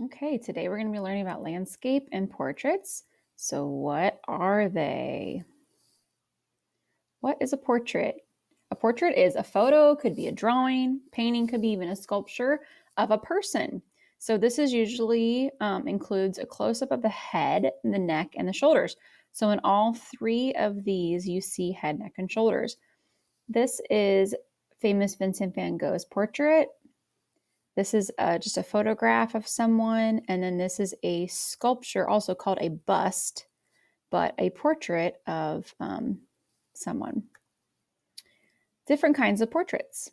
Okay, today we're going to be learning about landscape and portraits. So, what are they? What is a portrait? A portrait is a photo, could be a drawing, painting, could be even a sculpture of a person. So, this is usually includes a close up of the head, the neck, and the shoulders. So, in all three of these, you see head, neck, and shoulders. This is famous Vincent van Gogh's portrait. This is just a photograph of someone, and then this is a sculpture, also called a bust, but a portrait of someone. Different kinds of portraits.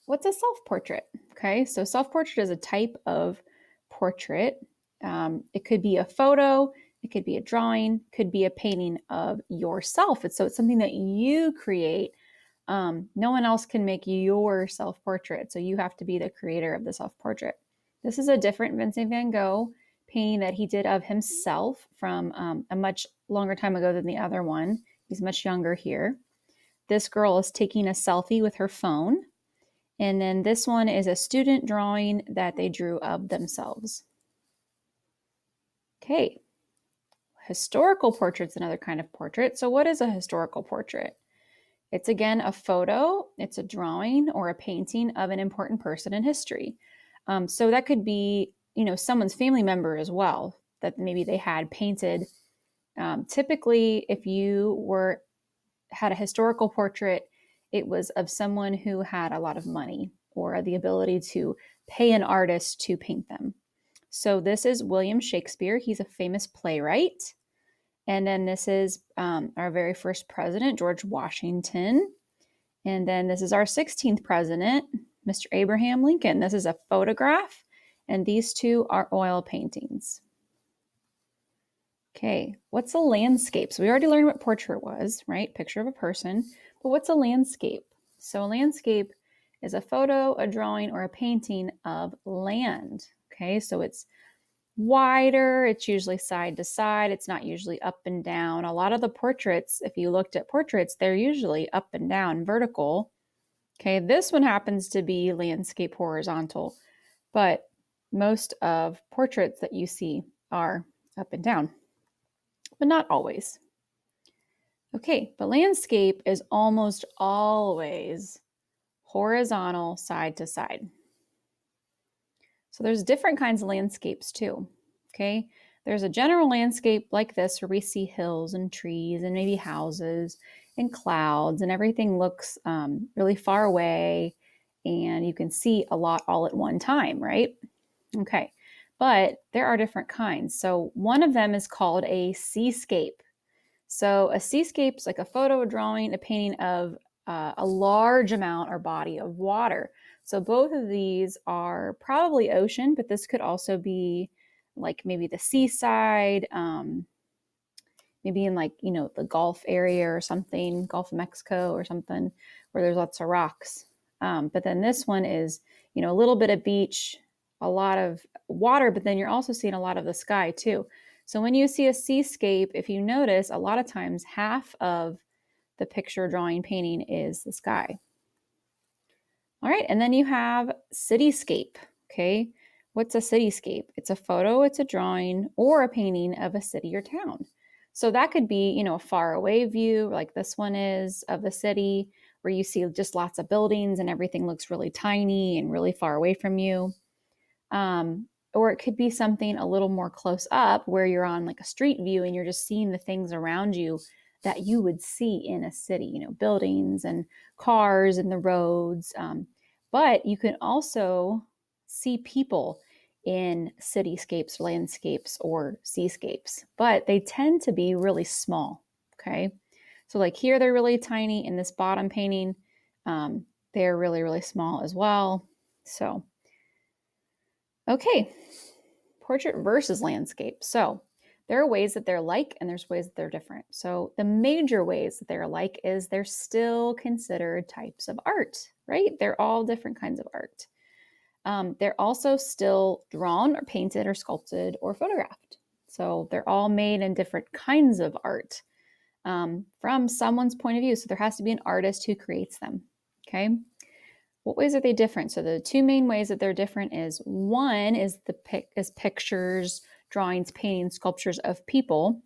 What's a self portrait? Okay, so self portrait is a type of portrait. It could be a photo, it could be a drawing, could be a painting of yourself. It's something that you create. No one else can make your self portrait, so you have to be the creator of the self portrait. This is a different Vincent van Gogh painting that he did of himself from a much longer time ago than the other one. He's much younger here. This girl is taking a selfie with her phone. And then this one is a student drawing that they drew of themselves. Okay, historical portrait's another kind of portrait. So, what is a historical portrait? It's again a photo, it's a drawing or a painting of an important person in history. So that could be, someone's family member as well that maybe they had painted. Typically, if you were had a historical portrait, it was of someone who had a lot of money or the ability to pay an artist to paint them. So this is William Shakespeare. He's a famous playwright. And then this is our very first president, George Washington. And then this is our 16th president, Mr. Abraham Lincoln. This is a photograph, and these two are oil paintings. Okay, what's a landscape? So we already learned what portrait was, right? Picture of a person. But what's a landscape? So a landscape is a photo, a drawing, or a painting of land. Okay, so it's wider, it's usually side to side, it's not usually up and down. A lot of the portraits, if you looked at portraits, they're usually up and down, vertical. Okay, this one happens to be landscape horizontal, but most of portraits that you see are up and down, but not always. Okay, but landscape is almost always horizontal, side to side. So there's different kinds of landscapes too. Okay, there's a general landscape like this where we see hills and trees and maybe houses and clouds, and everything looks really far away, and you can see a lot all at one time, right? Okay, but there are different kinds. So one of them is called a seascape. So a seascape is like a photo, a drawing, a painting of a large amount or body of water. So both of these are probably ocean, but this could also be like maybe the seaside, maybe in like, the Gulf area or something, Gulf of Mexico or something, where there's lots of rocks. But then this one is, a little bit of beach, a lot of water, but then you're also seeing a lot of the sky too. So when you see a seascape, if you notice, a lot of times half of the picture, drawing, painting is the sky. All right, and then you have cityscape. Okay, what's a cityscape? It's a photo, it's a drawing, or a painting of a city or town. So that could be, a far away view, like this one is of a city, where you see just lots of buildings and everything looks really tiny and really far away from you. Or it could be something a little more close up, where you're on like a street view and you're just seeing the things around you that you would see in a city, buildings and cars and the roads. But you can also see people in cityscapes, landscapes, or seascapes, but they tend to be really small. Okay. So, like here, they're really tiny. In this bottom painting, they're really, really small as well. So, okay, portrait versus landscape. So, there are ways that they're alike and there's ways that they're different. So, the major ways that they're alike is they're still considered types of art, right? They're all different kinds of art. They're also still drawn or painted or sculpted or photographed. So, they're all made in different kinds of art from someone's point of view. So, there has to be an artist who creates them. Okay. What ways are they different? So the two main ways that they're different is one is pictures, drawings, paintings, sculptures of people.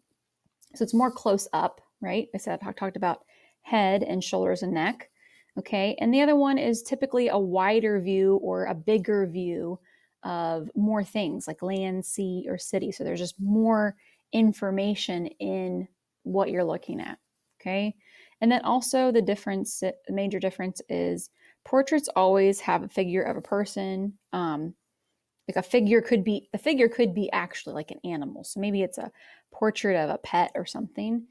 So it's more close up, right? I talked about head and shoulders and neck. Okay. And the other one is typically a wider view or a bigger view of more things like land, sea, or city. So there's just more information in what you're looking at. Okay. And then also the major difference is portraits always have a figure of a person. Like the figure could be actually like an animal. So maybe it's a portrait of a pet or something.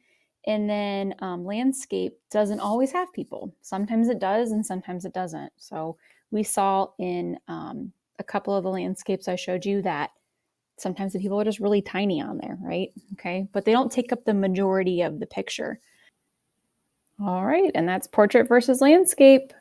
And then landscape doesn't always have people. Sometimes it does, and sometimes it doesn't. So we saw in a couple of the landscapes I showed you that sometimes the people are just really tiny on there, right? Okay, but they don't take up the majority of the picture. All right, and that's portrait versus landscape.